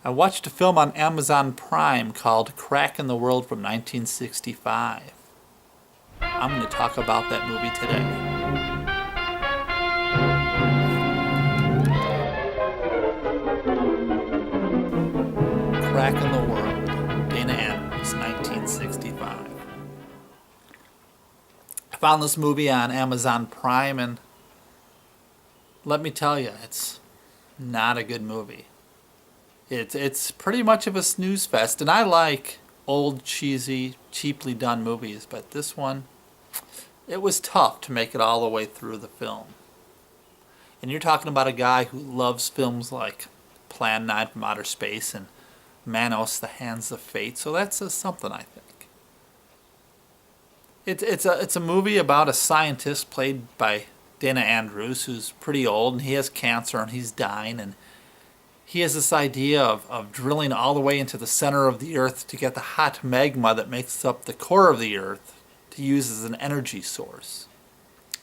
I watched a film on Amazon Prime called Crack in the World from 1965. I'm going to talk about that movie today. Crack in the World, Dana Andrews, 1965. I found this movie on Amazon Prime, and let me tell you, it's not a good movie. It's pretty much of a snooze fest, and I like old, cheesy, cheaply done movies, but this one, it was tough to make it all the way through the film. And you're talking about a guy who loves films like Plan 9 from Outer Space and Manos, The Hands of Fate, so that says something, I think. It's a movie about a scientist played by Dana Andrews, who's pretty old, and he has cancer, and he's dying, and he has this idea of drilling all the way into the center of the Earth to get the hot magma that makes up the core of the Earth to use as an energy source.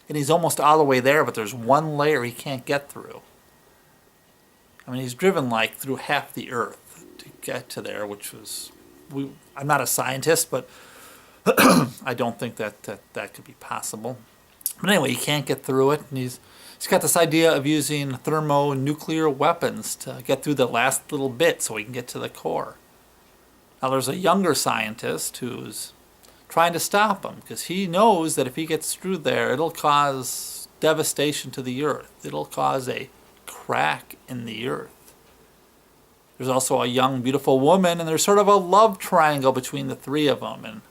And he's almost all the way there, but there's one layer he can't get through. I mean, he's driven like through half the Earth to get to there, which was... I'm not a scientist, but I don't think that could be possible. But anyway, he can't get through it, and he's got this idea of using thermonuclear weapons to get through the last little bit so he can get to the core. Now there's a younger scientist who's trying to stop him because he knows that if he gets through there, it'll cause devastation to the Earth. It'll cause a crack in the Earth. There's also a young, beautiful woman, and there's sort of a love triangle between the three of them. And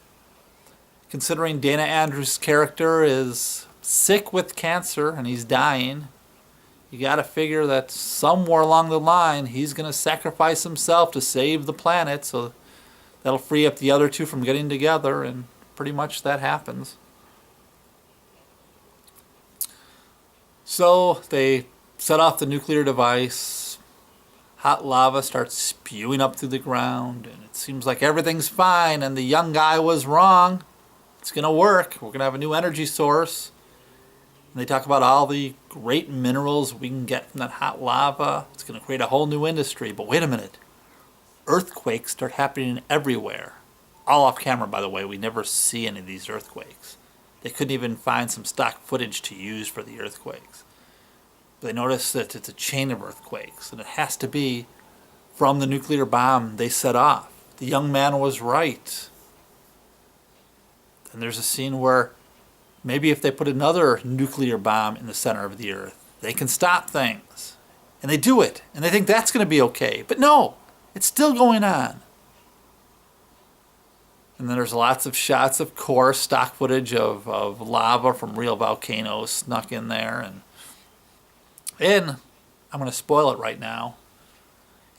considering Dana Andrews' character is sick with cancer and he's dying, you got to figure that somewhere along the line he's going to sacrifice himself to save the planet, so that'll free up the other two from getting together, and pretty much that happens. So they set off the nuclear device. Hot lava starts spewing up through the ground, and it seems like everything's fine, and the young guy was wrong. It's going to work. We're going to have a new energy source. And they talk about all the great minerals we can get from that hot lava. It's going to create a whole new industry. But wait a minute. Earthquakes start happening everywhere. All off camera, by the way. We never see any of these earthquakes. They couldn't even find some stock footage to use for the earthquakes. But they notice that it's a chain of earthquakes, and it has to be from the nuclear bomb they set off. The young man was right. And there's a scene where maybe if they put another nuclear bomb in the center of the Earth, they can stop things. And they do it, and they think that's going to be okay. But no, it's still going on. And then there's lots of shots, of course, stock footage of lava from real volcanoes snuck in there. And I'm going to spoil it right now.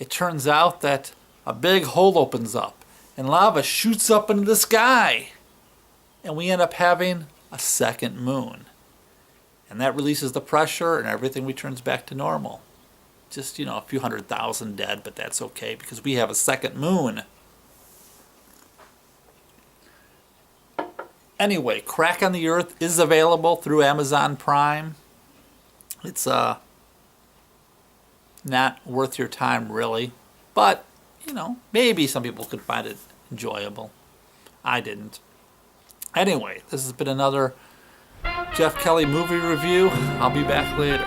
It turns out that a big hole opens up, and lava shoots up into the sky. And we end up having a second moon. And that releases the pressure, and everything returns back to normal. Just, a few 100,000 dead, but that's okay because we have a second moon. Anyway, Crack on the Earth is available through Amazon Prime. It's not worth your time, really. But, maybe some people could find it enjoyable. I didn't. Anyway, this has been another Jeff Kelley movie review. I'll be back later.